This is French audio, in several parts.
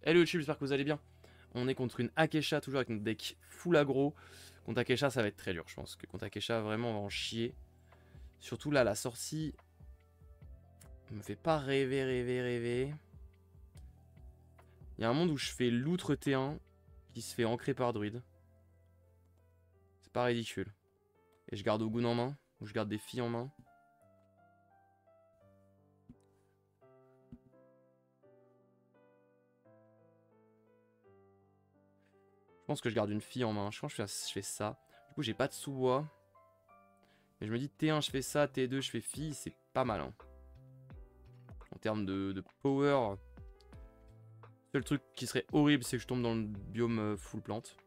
Hello YouTube, j'espère que vous allez bien. On est contre une Akesha, toujours avec notre deck full aggro. Contre Akesha, ça va être très dur, je pense. Que contre Akesha, vraiment, on va en chier. Surtout là, la sortie me fait pas rêver. Il y a un monde où je fais l'outre T1 qui se fait ancrer par druide. C'est pas ridicule. Et je garde Ogun en main, ou je garde des filles en main. Je pense que je garde une fille en main. Je pense que je fais ça. Du coup, j'ai pas de sous-bois. Mais je me dis T1, je fais ça. T2, je fais fille. C'est pas mal. Hein. En termes de power. Le seul truc qui serait horrible, c'est que je tombe dans le biome full plante.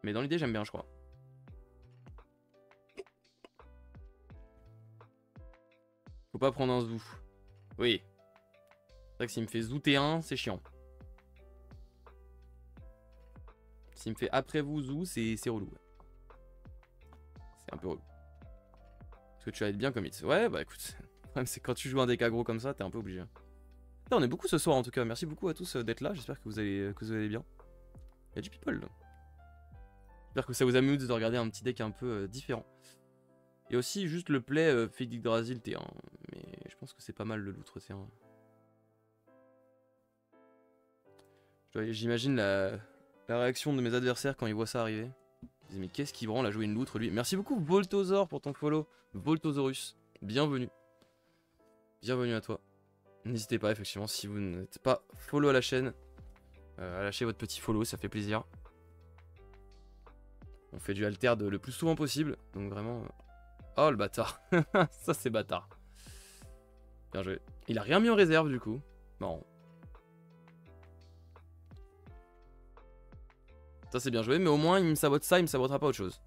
Mais dans l'idée, j'aime bien, je crois. Faut pas prendre un zoo. Oui. C'est vrai que s'il me fait zoo T1, c'est chiant. S'il me fait après vous zoo, c'est relou. C'est un peu relou. Parce que tu vas être bien comme it. Ouais, bah écoute. Le problème, c'est quand tu joues un deck aggro comme ça, t'es un peu obligé. Là, on est beaucoup ce soir en tout cas. Merci beaucoup à tous d'être là. J'espère que vous allez bien. Il y a du people là. J'espère que ça vous amuse de regarder un petit deck un peu différent. Et aussi juste le play fait d'Yggdrasil T1. Mais je pense que c'est pas mal le loutre T1. J'imagine la réaction de mes adversaires quand ils voient ça arriver. Ils disent mais qu'est-ce qu'il branle à jouer une loutre lui. Merci beaucoup Voltosaur pour ton follow. Voltosaurus. Bienvenue. Bienvenue à toi. N'hésitez pas effectivement si vous n'êtes pas follow à la chaîne. À lâcher votre petit follow, ça fait plaisir. On fait du alter le plus souvent possible. Donc vraiment... Oh le bâtard. Ça c'est bâtard. Bien joué. Il a rien mis en réserve du coup. Marrant. Ça c'est bien joué, mais au moins il me sabote ça, il me sabotera pas autre chose.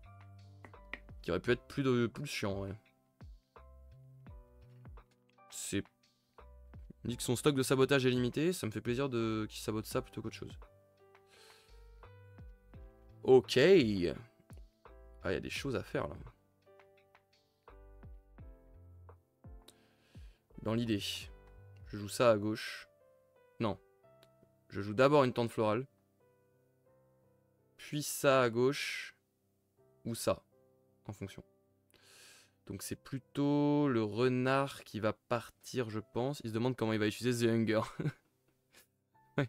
Qui aurait pu être plus chiant, ouais. C'est... Il dit que son stock de sabotage est limité, ça me fait plaisir qu'il sabote ça plutôt qu'autre chose. Ok. Ah, il y a des choses à faire là. Dans l'idée, je joue ça à gauche. Non. Je joue d'abord une tente florale. Puis ça à gauche. Ou ça. En fonction. Donc c'est plutôt le renard qui va partir, je pense. Il se demande comment il va utiliser The Hunger. Ouais.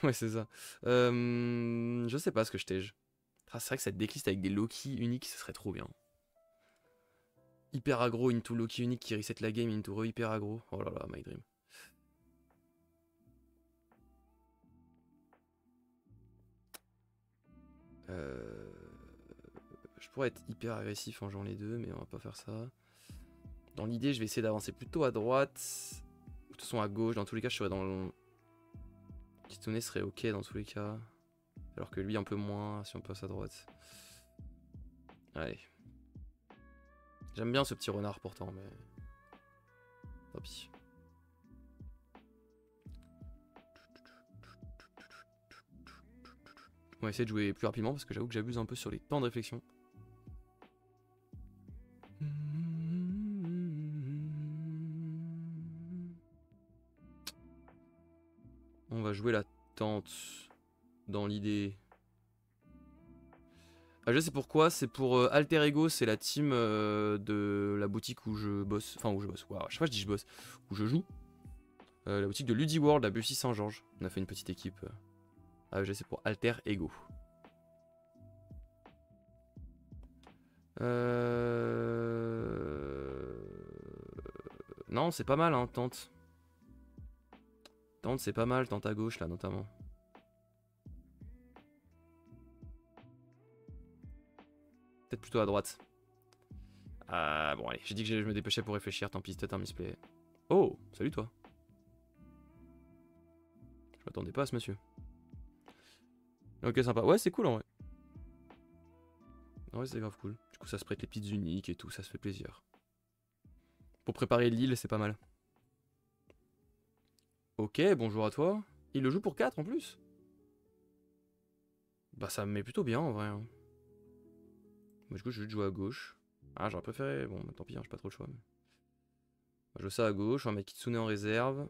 Ouais, c'est ça. Je sais pas ce que je tège. Ah, c'est vrai que cette decklist avec des Loki uniques, ce serait trop bien. Hyper aggro into Loki unique qui reset la game into re-hyper aggro. Oh là là, my dream. Je pourrais être hyper agressif en jouant les deux, mais on va pas faire ça. Dans l'idée, je vais essayer d'avancer plutôt à droite. De toute façon, à gauche. Dans tous les cas, je serais dans le... Kitsune serait ok dans tous les cas. Alors que lui, un peu moins si on passe à droite. Allez. J'aime bien ce petit renard pourtant, mais... Tant pis. On va essayer de jouer plus rapidement parce que j'avoue que j'abuse un peu sur les temps de réflexion. On va jouer la tente dans l'idée. Ah, je sais pourquoi, c'est pour Alter Ego, c'est la team de la boutique où je bosse. Enfin, où je bosse, wow, à chaque fois je dis je bosse. Où je joue. La boutique de Ludiworld à Bussy-Saint-Georges. On a fait une petite équipe. AEG, c'est pour Alter Ego. Non, c'est pas mal, hein, tente. Tente, c'est pas mal, tente à gauche, là, notamment. Peut-être plutôt à droite. Bon, allez, j'ai dit que je me dépêchais pour réfléchir, tant pis, c'était un misplay. Oh, salut toi. Je m'attendais pas à ce monsieur. Ok, sympa. Ouais, c'est cool en vrai. Ouais, c'est grave cool. Du coup, ça se prête les petites uniques et tout, ça se fait plaisir. Pour préparer l'île, c'est pas mal. Ok, bonjour à toi. Il le joue pour 4 en plus. Bah, ça me met plutôt bien en vrai. Hein. Bah, du coup, je vais jouer à gauche. Ah, j'aurais préféré. Bon, bah, tant pis, hein, j'ai pas trop le choix. Mais... Je veux ça à gauche, on va mettre Kitsune en réserve.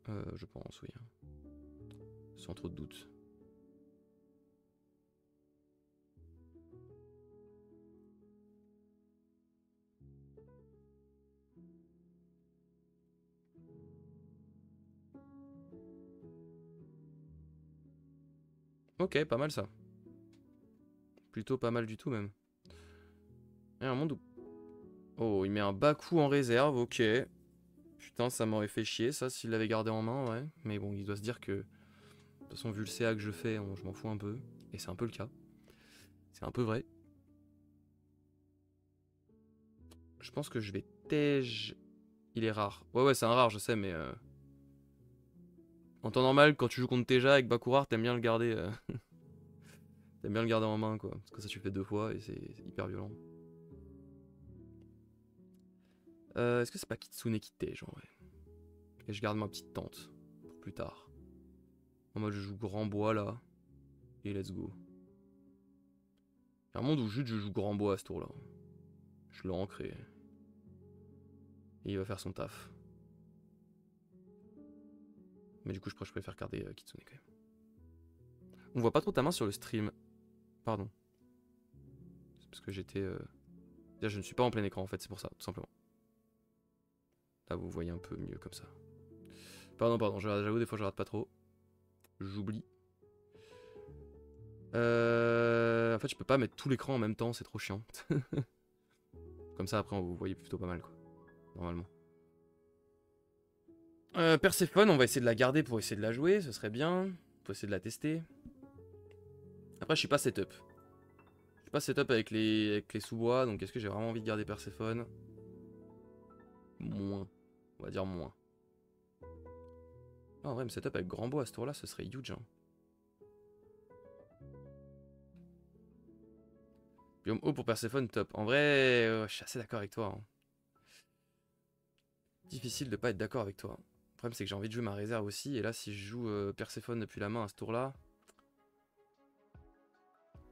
Je pense, oui. Sans trop de doute. Ok, pas mal ça. Plutôt pas mal du tout même. Il y a un monde où... Oh, il met un Baku en réserve, ok. Putain, ça m'aurait fait chier ça s'il l'avait gardé en main, ouais. Mais bon, il doit se dire que... De toute façon, vu le CA que je fais, je m'en fous un peu. Et c'est un peu le cas. C'est un peu vrai. Je pense que je vais Tej... Il est rare. Ouais, c'est un rare, je sais, mais... En temps normal, quand tu joues contre Teja avec Bakurar, t'aimes bien le garder... T'aimes bien le garder en main, quoi. Parce que ça, tu le fais 2 fois et c'est hyper violent. Est-ce que c'est pas Kitsune qui Tej, en vrai? Et je garde ma petite tente pour plus tard. En mode, je joue grand bois, là. Et let's go. Il y a un monde où juste je joue grand bois à ce tour-là. Je l'ancre et il va faire son taf. Mais du coup, je préfère garder Kitsune quand même. On voit pas trop ta main sur le stream. Pardon. C'est parce que j'étais... Déjà, je ne suis pas en plein écran en fait, c'est pour ça, tout simplement. Là, vous voyez un peu mieux comme ça. Pardon, j'avoue, des fois je rate pas trop. J'oublie. En fait, je peux pas mettre tout l'écran en même temps, c'est trop chiant. Comme ça, après, vous voyez plutôt pas mal, quoi. Normalement. Perséphone, on va essayer de la garder pour essayer de la jouer, ce serait bien. Faut essayer de la tester. Après, je suis pas setup. Je suis pas setup avec les sous-bois, donc est-ce que j'ai vraiment envie de garder Perséphone? Moins. On va dire moins. Ah, en vrai, me setup avec grand bois à ce tour-là, ce serait huge. Hein. Biome haut pour Perséphone, top. En vrai, je suis assez d'accord avec toi. Hein. Difficile de pas être d'accord avec toi. Le problème, c'est que j'ai envie de jouer ma réserve aussi. Et là, si je joue Perséphone depuis la main à ce tour-là,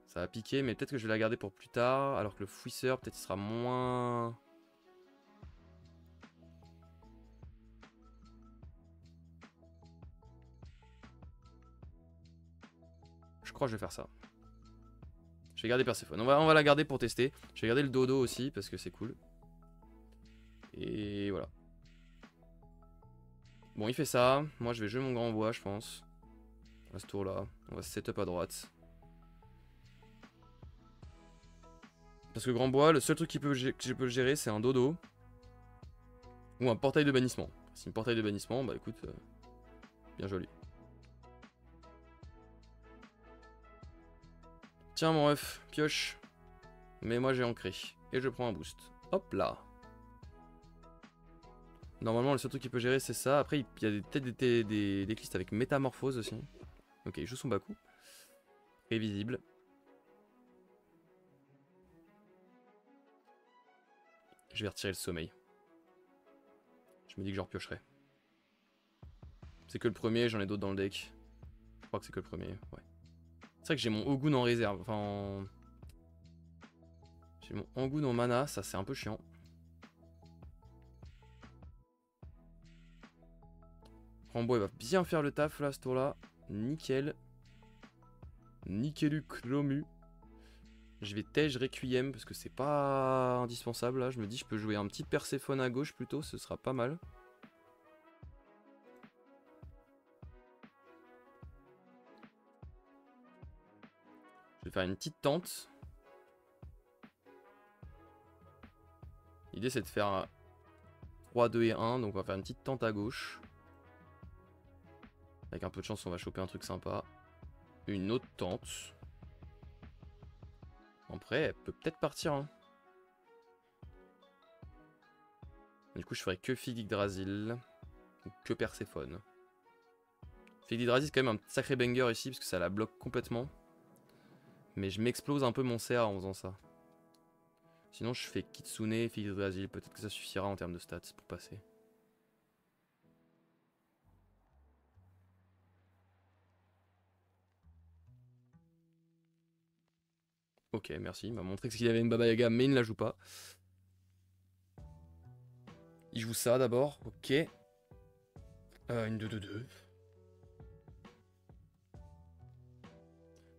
ça va piquer. Mais peut-être que je vais la garder pour plus tard. Alors que le fouisseur, peut-être il sera moins... Je crois que je vais faire ça. Je vais garder Perséphone. On va la garder pour tester. Je vais garder le dodo aussi parce que c'est cool. Et voilà. Bon, il fait ça. Moi, je vais jouer mon grand bois, je pense. À ce tour-là. On va se setup à droite. Parce que grand bois, le seul truc que je peux le gérer, c'est un dodo. Ou un portail de bannissement. Si un portail de bannissement, bah écoute, bien joli. Tiens mon ref, pioche. Mais moi j'ai ancré. Et je prends un boost. Hop là. Normalement le seul truc qu'il peut gérer c'est ça. Après il y a peut-être des déclistes avec métamorphose aussi. Ok, il joue son Baku. Prévisible. Je vais retirer le sommeil. Je me dis que je repiocherai. C'est que le premier, j'en ai d'autres dans le deck. Je crois que c'est que le premier, ouais. C'est vrai que j'ai mon Ogun en réserve. Enfin... J'ai mon Ogun en mana, ça c'est un peu chiant. Rambo il va bien faire le taf là, ce tour là. Nickel. Nickelu Chromu. Je vais Tej Requiem parce que c'est pas indispensable là. Je me dis je peux jouer un petit Perséphone à gauche plutôt, ce sera pas mal. Je vais faire une petite tente. L'idée c'est de faire 3, 2 et 1, donc on va faire une petite tente à gauche. Avec un peu de chance on va choper un truc sympa. Une autre tente. Après elle peut peut-être partir hein. Du coup je ferai que Figue d'Yggdrasil. Ou que Perséphone. Figue d'Yggdrasil c'est quand même un sacré banger ici parce que ça la bloque complètement. Mais je m'explose un peu mon CA en faisant ça. Sinon je fais Kitsune, Figue d'Yggdrasil, peut-être que ça suffira en termes de stats pour passer. Ok, merci, il m'a montré qu'il avait une Baba Yaga mais il ne la joue pas. Il joue ça d'abord, ok. Une 2-2-2.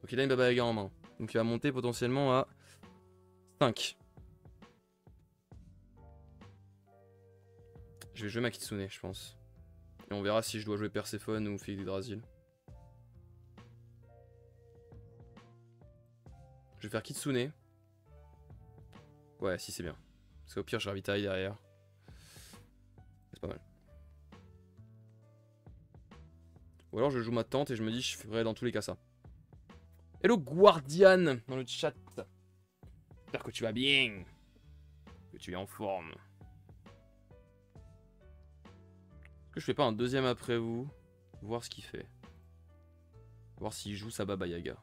Donc il a une Baba Yaga en main. Donc il va monter potentiellement à 5. Je vais jouer ma Kitsune, je pense. Et on verra si je dois jouer Perséphone ou Fille d'Yggdrasil. Je vais faire Kitsune. Ouais, si c'est bien. Parce qu'au pire, je ravitaille derrière. C'est pas mal. Ou alors je joue ma tante et je me dis je ferai dans tous les cas ça. Hello Guardian dans le chat. J'espère que tu vas bien. Que tu es en forme. Est-ce que je fais pas un deuxième après vous? Voir ce qu'il fait. Voir s'il joue sa Baba Yaga.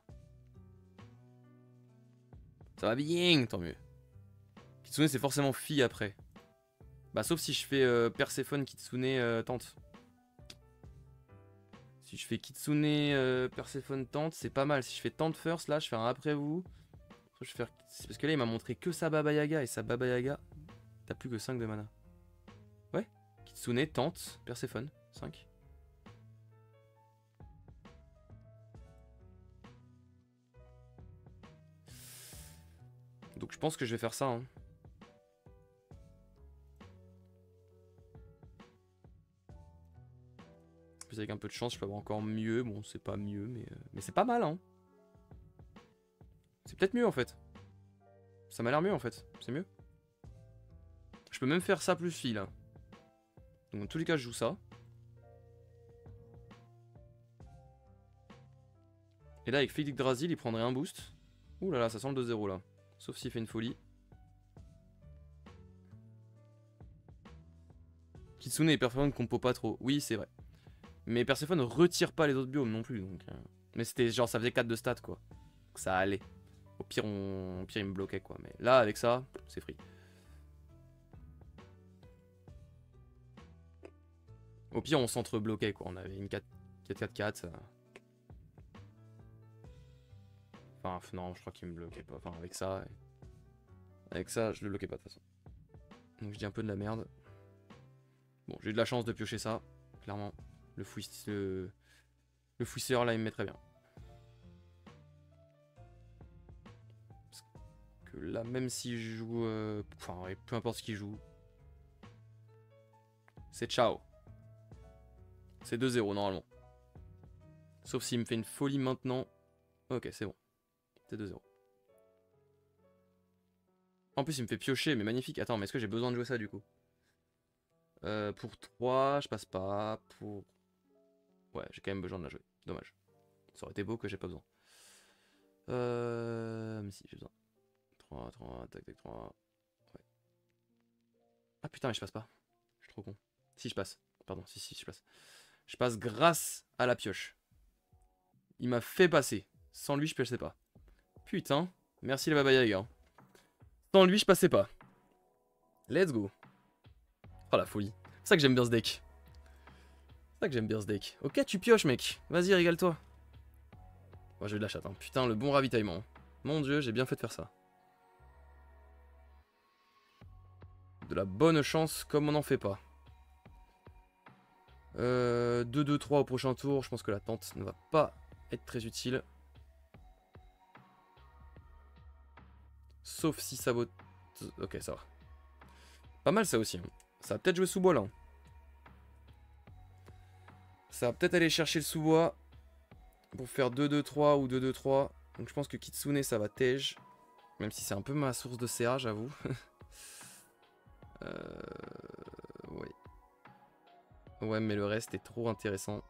Ça va bien, tant mieux. Kitsune c'est forcément fille après. Bah sauf si je fais Perséphone, Kitsune, tante. Si je fais Kitsune, Perséphone, tante, c'est pas mal. Si je fais tante first, là, je fais un après vous. Je vais faire... Parce que là, il m'a montré que sa Baba Yaga. Et sa Baba Yaga, t'as plus que 5 de mana. Ouais. Kitsune, tante, Perséphone, 5. Donc je pense que je vais faire ça. Hein. Plus avec un peu de chance, je peux avoir encore mieux. Bon, c'est pas mieux, mais c'est pas mal. Hein. C'est peut-être mieux en fait. Ça m'a l'air mieux en fait. C'est mieux. Je peux même faire ça plus fille là. Donc dans tous les cas, je joue ça. Et là, avec Fille d'Yggdrasil, il prendrait un boost. Ouh là là, ça sent le 2-0 là. Sauf s'il fait une folie. Kitsune et Perséphone compo pas trop. Oui, c'est vrai. Mais Perséphone ne retire pas les autres biomes non plus. Donc, mais c'était genre, ça faisait 4 de stats quoi. Donc ça allait. Au pire, Au pire, il me bloquait quoi. Mais là, avec ça, c'est free. Au pire, on s'entre-bloquait quoi. On avait une 4-4-4. Enfin, non, je crois qu'il me bloquait pas. Enfin, avec ça. Avec ça, je le bloquais pas de toute façon. Donc, je dis un peu de la merde. Bon, j'ai eu de la chance de piocher ça. Clairement. Le fouisseur là, il me met très bien. Parce que là, même si je joue. Enfin, ouais, peu importe ce qu'il joue. C'est ciao. C'est 2-0 normalement. Sauf s'il me fait une folie maintenant. Ok, c'est bon. C'est 2-0. En plus, il me fait piocher, mais magnifique. Attends, mais est-ce que j'ai besoin de jouer ça du coup? Pour 3, je passe pas. Pour. Ouais, j'ai quand même besoin de la jouer. Dommage. Ça aurait été beau que j'ai pas besoin. Mais si, j'ai besoin. 3, tac, tac, 3. Ouais. Ah putain, mais je passe pas. Je suis trop con. Si, je passe. Pardon, si, je passe. Je passe grâce à la pioche. Il m'a fait passer. Sans lui, je piochais pas. Putain. Merci les Baba Yaga. Sans lui, je passais pas. Let's go. Oh la folie. C'est ça que j'aime bien ce deck. C'est ça que j'aime bien ce deck. Ok, tu pioches, mec. Vas-y, régale-toi. Moi, j'ai eu de la chatte. Hein. Putain, le bon ravitaillement. Mon dieu, j'ai bien fait de faire ça. De la bonne chance comme on n'en fait pas. 2-2-3 au prochain tour. Je pense que la tente ne va pas être très utile. Sauf si ça vaut... Ok, ça va. Pas mal ça aussi. Hein. Ça va peut-être jouer sous-bois là. Ça va peut-être aller chercher le sous-bois. Pour faire 2-2-3 ou 2-2-3. Donc je pense que Kitsune ça va tège. Même si c'est un peu ma source de CA, j'avoue. Oui. Ouais, mais le reste est trop intéressant.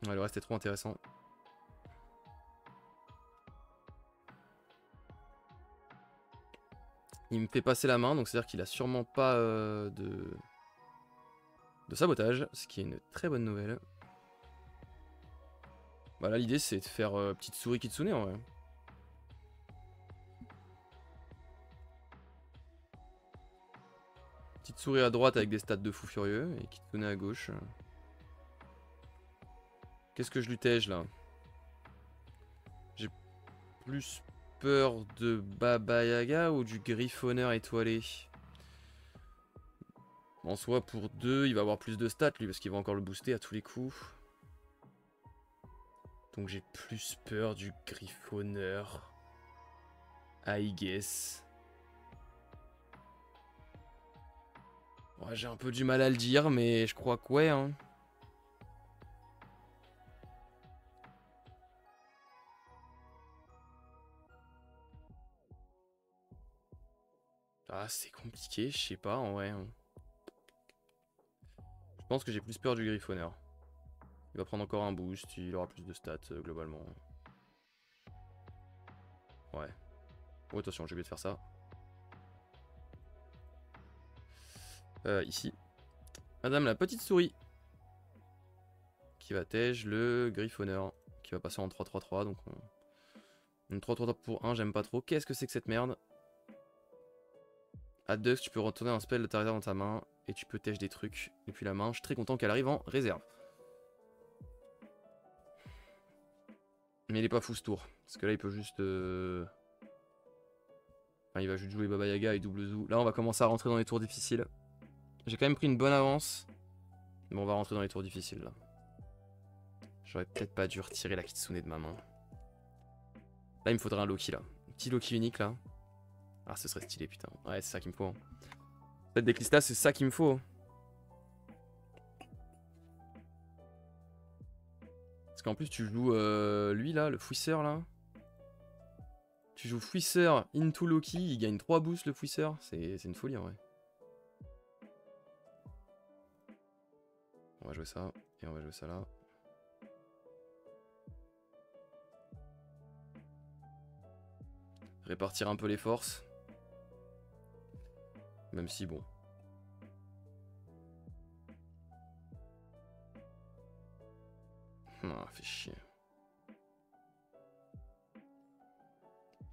Ouais, le reste est trop intéressant. Il me fait passer la main, donc c'est-à-dire qu'il a sûrement pas de sabotage, ce qui est une très bonne nouvelle. Bah là, l'idée c'est de faire petite souris Kitsune en vrai. Petite souris à droite avec des stats de fou furieux et Kitsune à gauche. Qu'est-ce que je lui tège là? J'ai plus peur de Baba Yaga ou du Griffonneur étoilé? En soi, pour 2, il va avoir plus de stats, lui, parce qu'il va encore le booster à tous les coups. Donc j'ai plus peur du Griffonneur. I guess. Ouais, j'ai un peu du mal à le dire, mais je crois que ouais, hein. Ah, c'est compliqué, je sais pas, en vrai. Je pense que j'ai plus peur du Griffonneur. Il va prendre encore un boost, il aura plus de stats, globalement. Ouais. Oh, attention, j'ai oublié de faire ça. Ici. Madame la petite souris. Qui va tège le Griffonneur. Qui va passer en 3-3-3, donc on... Une 3-3-3 pour 1, j'aime pas trop. Qu'est-ce que c'est que cette merde? À Dux, tu peux retourner un spell de ta réserve dans ta main. Et tu peux tèche des trucs depuis la main. Je suis très content qu'elle arrive en réserve. Mais il est pas fou ce tour. Parce que là, il peut juste... Enfin, il va juste jouer Baba Yaga et double Zoo. Là, on va commencer à rentrer dans les tours difficiles. J'ai quand même pris une bonne avance. Mais on va rentrer dans les tours difficiles, là. J'aurais peut-être pas dû retirer la Kitsune de ma main. Là, il me faudrait un Loki, là. Un petit Loki unique, là. Ah, ce serait stylé, putain. Ouais, c'est ça qu'il me faut. Hein. Cette déclisse là, c'est ça qu'il me faut. Parce qu'en plus, tu joues lui, là, le fouisseur, là. Tu joues fouisseur into Loki, il gagne 3 boosts, le fouisseur. C'est une folie, en vrai. On va jouer ça, et on va jouer ça là. Répartir un peu les forces. Même si, bon. Ah, fait chier.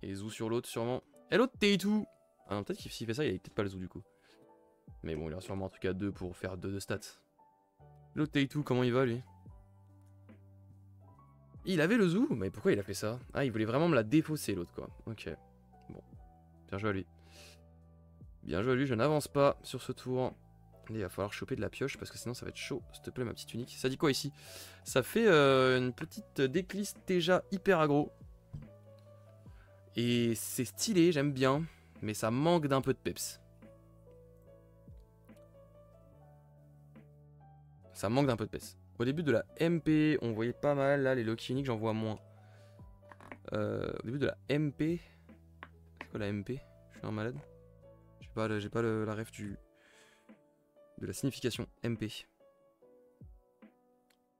Et Zou sur l'autre, sûrement. Et l'autre, t'es tout. Ah non, peut-être qu'il s'il fait ça, il a peut-être pas le Zou, du coup. Mais bon, il a sûrement un truc à 2 pour faire 2 de stats. L'autre, t'es tout, comment il va, lui? Il avait le Zou? Mais pourquoi il a fait ça? Ah, il voulait vraiment me la défausser, l'autre, quoi. Ok. Bon. Bien joué à lui. Bien joué à lui, je n'avance pas sur ce tour. Il va falloir choper de la pioche parce que sinon ça va être chaud. S'il te plaît, ma petite unique. Ça dit quoi ici? Ça fait une petite déclisse déjà hyper aggro. Et c'est stylé, j'aime bien. Mais ça manque d'un peu de peps. Ça manque d'un peu de peps. Au début de la MP, on voyait pas mal. Là, les Loki uniques, j'en vois moins. Au début de la MP. C'est quoi la MP? Je suis un malade. J'ai pas la ref de la signification MP.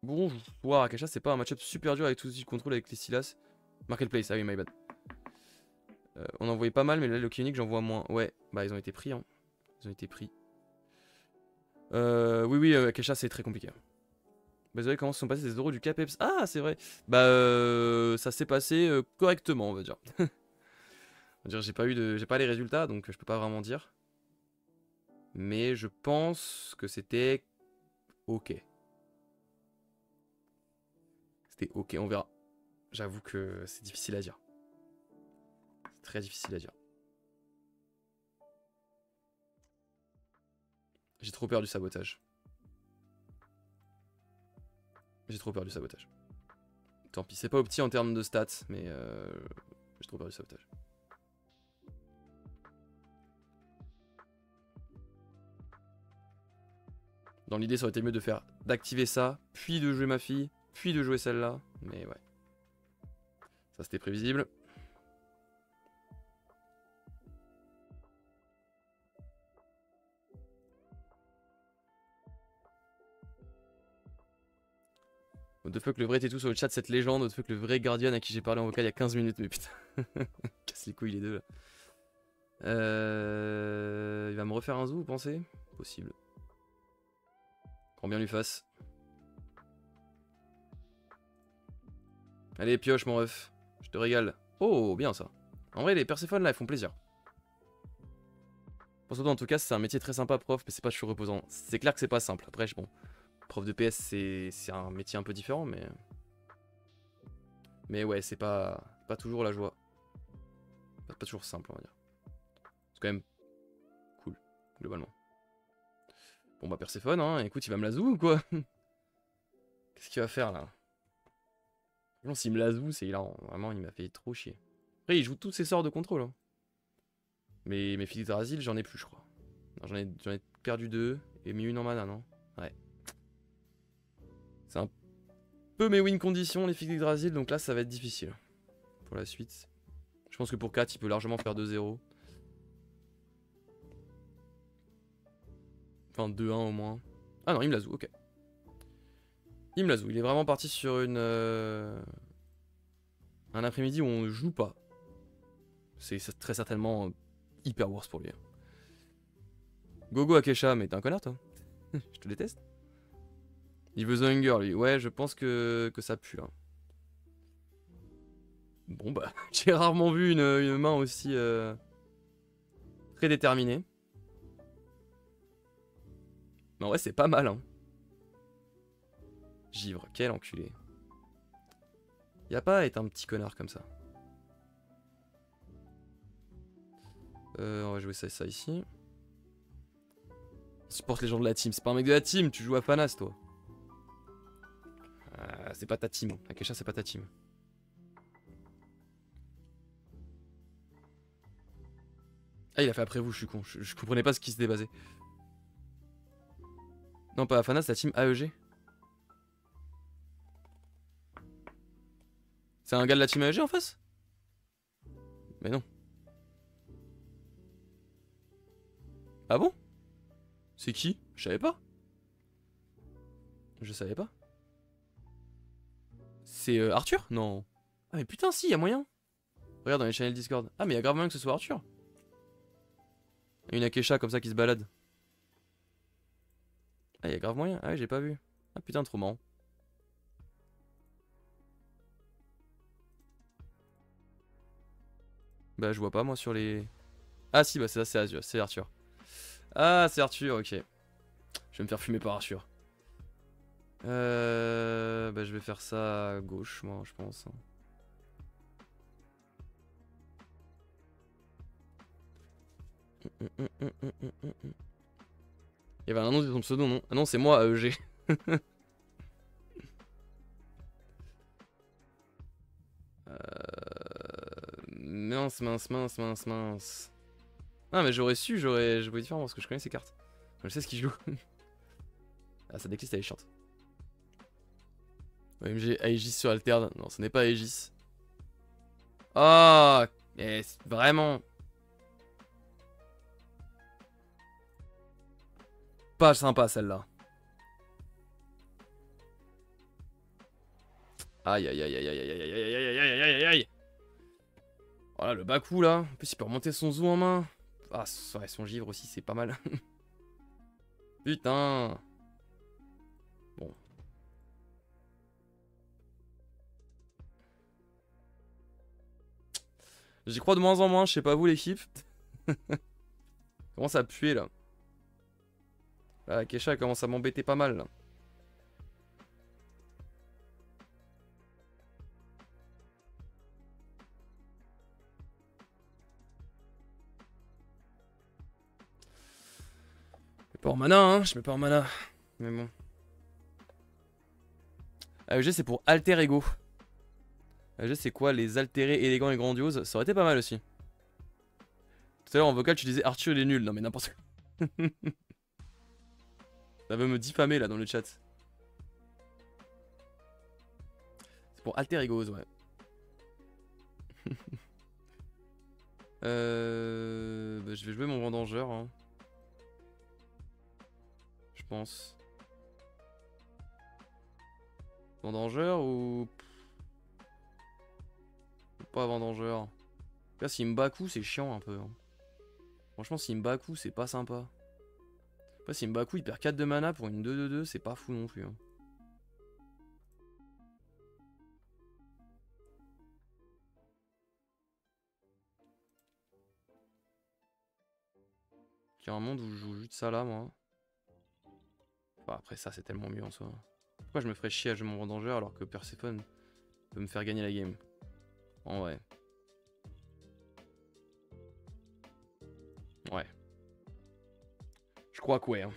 Bonjour, Akasha, c'est pas un match-up super dur avec tout ce contrôle avec les Silas. Marketplace, ah oui, my bad. On en voyait pas mal, mais là, le clinique, j'en vois moins. Ouais, bah ils ont été pris, hein. Ils ont été pris. Oui, Akasha, c'est très compliqué. Bah, vous savez comment se sont passés les euros du Capeps? Ah, c'est vrai. Bah, ça s'est passé correctement, on va dire. On va dire, j'ai pas les résultats, donc je peux pas vraiment dire. Mais je pense que c'était ok. C'était ok, on verra. J'avoue que c'est difficile à dire. C'est très difficile à dire. J'ai trop peur du sabotage. J'ai trop peur du sabotage. Tant pis, c'est pas opti en termes de stats, mais j'ai trop peur du sabotage. Dans l'idée, ça aurait été mieux d'activer ça, puis de jouer ma fille, puis de jouer celle-là, mais ouais. Ça, c'était prévisible. What the fuck, le vrai Tétou sur le chat, cette légende. What the fuck, le vrai Guardian à qui j'ai parlé en vocal il y a 15 minutes, mais putain. Casse les couilles les deux là. Il va me refaire un zoo, vous pensez? Possible. Grand bien lui fasse. Allez, pioche mon ref. Je te régale. Oh, bien ça. En vrai, les Perséphones là, elles font plaisir. Pour surtout, en tout cas, c'est un métier très sympa, prof, mais c'est pas toujours reposant. C'est clair que c'est pas simple. Après, bon, prof de PS, c'est un métier un peu différent, mais. Mais ouais, c'est pas toujours la joie. Pas toujours simple, on va dire. C'est quand même cool, globalement. Bon bah Perséphone, hein, écoute, il va me la zou ou quoi? Qu'est-ce qu'il va faire là? Non, s'il me la zou, c'est hilarant. Vraiment, il m'a fait trop chier. Après, il joue tous ses sorts de contrôle. Hein. Mais mes Philippe Drasil, j'en ai plus, je crois. J'en ai perdu 2 et mis une en mana, non? Ouais. C'est un peu mes win conditions, les Philippe Drasil, donc là, ça va être difficile. Pour la suite. Je pense que pour 4, il peut largement faire 2-0. Enfin, 2-1 au moins. Ah non, il me la zou, ok. Il me la zou. Il est vraiment parti sur une... un après-midi où on ne joue pas. C'est très certainement hyper worse pour lui. Gogo Akesha, mais t'es un connard toi. Je te déteste. Il veut The Hunger lui. Ouais, je pense que ça pue. Hein. Bon bah, j'ai rarement vu une main aussi très déterminée. Mais en vrai, c'est pas mal. Hein. Givre, quel enculé. Y'a pas à être un petit connard comme ça. On va jouer ça ici. Supporte les gens de la team. C'est pas un mec de la team, tu joues à Fanas toi. C'est pas ta team. Akesha, c'est pas ta team. Ah, il a fait après vous, je suis con. Je comprenais pas ce qui se débasait. Non, pas Fanas, la team AEG. C'est un gars de la team AEG en face? Mais non. Ah bon? C'est qui? Je savais pas. Je savais pas. C'est Arthur? Non. Ah mais putain si, y a moyen. Regarde dans les channels Discord. Ah mais y a grave moyen que ce soit Arthur. Une Akesha comme ça qui se balade. Ah y a grave moyen. Ah ouais j'ai pas vu. Ah putain trop marrant. Bah je vois pas moi sur les... Ah si bah c'est ça c'est Arthur. Ah c'est Arthur ok. Je vais me faire fumer par Arthur. Bah je vais faire ça à gauche moi je pense. Il y avait un annonce de son pseudo non? Ah non c'est moi AEG. Mince. Ah mais j'aurais su, j'aurais joué différent parce que je connais ces cartes. Je sais ce qu'il joue. Ah sa decklist elle est chiante. OMG Aegis sur Alterne. Non ce n'est pas Aegis. Ah mais vraiment. Pas sympa celle-là. Aïe aïe aïe aïe aïe aïe aïe aïe aïe aïe aïe aïe aïe. Voilà le bas coup là. En plus il peut remonter son zoo en main. Ah ouais, son givre aussi c'est pas mal. Putain. Bon. J'y crois de moins en moins, je sais pas vous l'équipe. Commence à puer là. Là, Kesha commence à m'embêter pas mal là. Je mets pas en mana, hein, je mets pas en mana. Mais bon. AEG c'est pour alter ego. AEG c'est quoi? Les altérés élégants et grandioses. Ça aurait été pas mal aussi. Tout à l'heure en vocal tu disais Arthur il est nul. Non mais n'importe quoi. Ça veut me diffamer là dans le chat. C'est pour alter egos ouais. Bah, je vais jouer mon vendangeur. Hein. Je pense. Vendangeur ou... Pas vendangeur. Là s'il me bat coup c'est chiant un peu. Hein. Franchement s'il me bat coup c'est pas sympa. Après s'il me bat coup il perd 4 de mana pour une 2-2-2 c'est pas fou non plus. Hein. Il y a un monde où je joue juste ça là moi. Bah, après ça c'est tellement mieux en soi. Pourquoi je me ferais chier à jouer mon vendangeur alors que Perséphone peut me faire gagner la game? En vrai. Ouais. Je crois que ouais. Hein.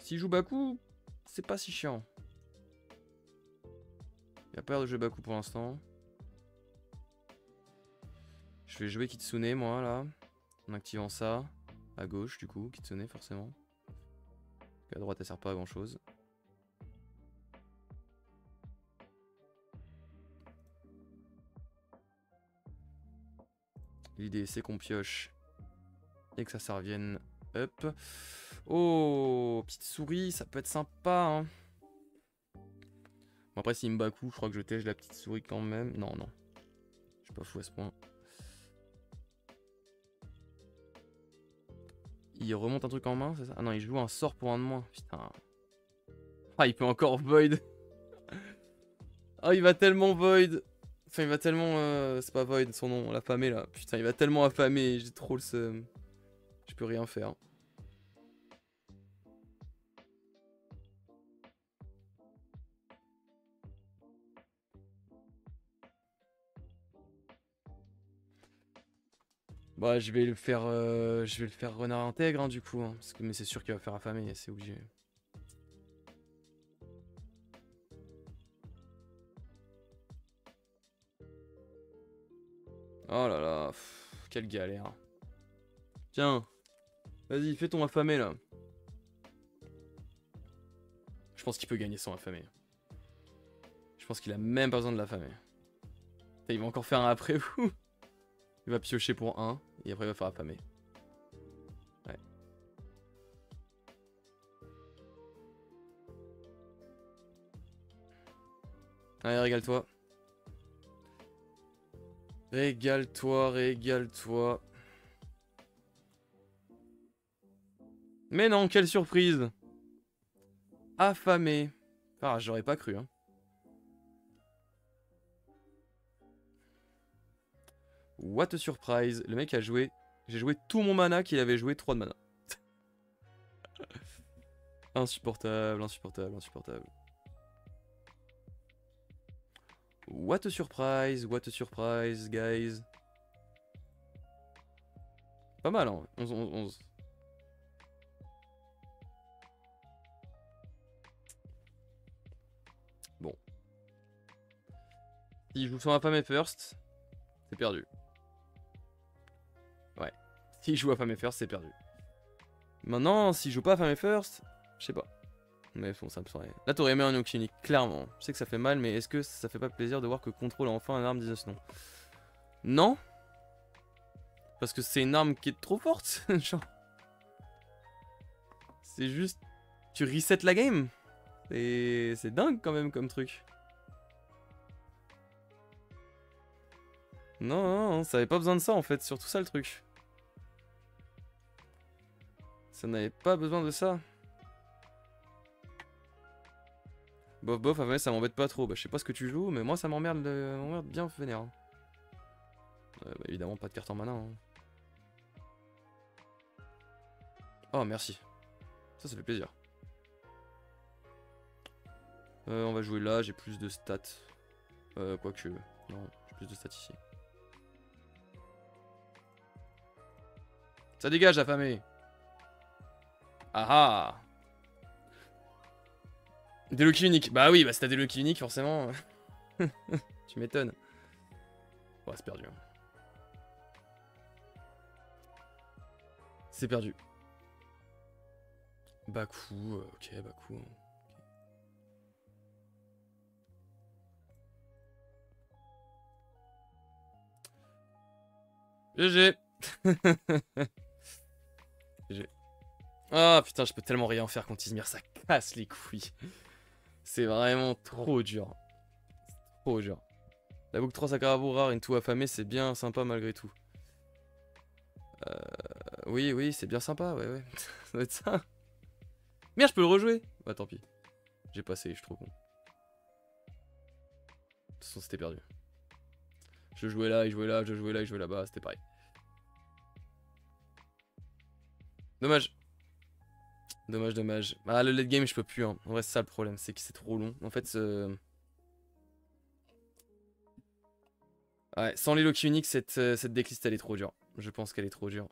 S'il joue Baku, c'est pas si chiant. Il a pas l'air de jouer Baku pour l'instant. Je vais jouer Kitsune moi là. En activant ça. À gauche du coup, Kitsune forcément. À droite elle sert pas à grand chose. L'idée c'est qu'on pioche et que ça revienne. Hop. Oh, petite souris, ça peut être sympa hein. Bon, après s'il me bat coup, je crois que je tège la petite souris quand même. Non, non. Je suis pas fou à ce point. Il remonte un truc en main, c'est ça? Ah non, il joue un sort pour un de moins. Putain. Ah, il peut encore void. Ah, il va tellement void. Enfin, il va tellement... c'est pas void, son nom, l'affamé là. Putain, il va tellement affamer, j'ai trop le seum. Je peux rien faire. Bah, je vais le faire renard intègre hein, du coup. Hein, parce que, mais c'est sûr qu'il va faire affamer, c'est obligé. Oh là là, quelle galère. Tiens, vas-y, fais ton affamé là. Je pense qu'il peut gagner sans affamer. Je pense qu'il a même pas besoin de l'affamer. Il va encore faire un après vous. Il va piocher pour 1 et après il va faire affamer. Ouais. Allez, régale-toi. Régale-toi, régale-toi. Mais non, quelle surprise. Affamé. Ah, j'aurais pas cru, hein. What a surprise. Le mec a joué... J'ai joué tout mon mana qu'il avait joué 3 de mana. Insupportable, insupportable, insupportable. What a surprise, guys. Pas mal, hein. 11, 11, 11. Bon. S'il joue sans affamé first, c'est perdu. Ouais. S'il joue affamé first, c'est perdu. Maintenant, s'il joue pas affamé first, je sais pas. Mais bon, ça me paraît. Là, t'aurais aimé un Okunique, clairement. Je sais que ça fait mal, mais est-ce que ça fait pas plaisir de voir que Contrôle a enfin une arme 19 non? Non. Parce que c'est une arme qui est trop forte. Genre. C'est juste. Tu resets la game. C'est dingue quand même comme truc. Non, non, non, ça avait pas besoin de ça en fait. Surtout ça le truc. Ça n'avait pas besoin de ça. Bof bof, ah ouais, ça m'embête pas trop. Bah, je sais pas ce que tu joues, mais moi ça m'emmerde bien vénère. Bah, évidemment, pas de carte en mana. Hein. Oh, merci. Ça fait plaisir. On va jouer là, j'ai plus de stats. Quoique. Non, j'ai plus de stats ici. Ça dégage, affamé. Ah ah. Des Loki uniques. Bah oui, bah si t'as des Loki uniques, forcément. Tu m'étonnes. Bon, c'est perdu. C'est perdu. Baku, ok, Baku. GG. GG. Ah putain, je peux tellement rien faire contre Izmir, ça casse les couilles. C'est vraiment trop dur. Trop dur. La boucle 3 Sakarabo rare, une tout affamé, c'est bien sympa malgré tout. Oui, oui, c'est bien sympa, ouais, ouais. Ça doit être ça. Merde, je peux le rejouer. Bah tant pis. J'ai passé, je suis trop con. De toute façon, c'était perdu. Je jouais là, il jouait là, je jouais là, il jouait là-bas, c'était pareil. Dommage. Dommage, dommage. Ah, le late game, je peux plus. Hein. En vrai, c'est ça le problème, c'est que c'est trop long. En fait, ouais, sans les Loki uniques, cette decklist, elle est trop dure. Je pense qu'elle est trop dure.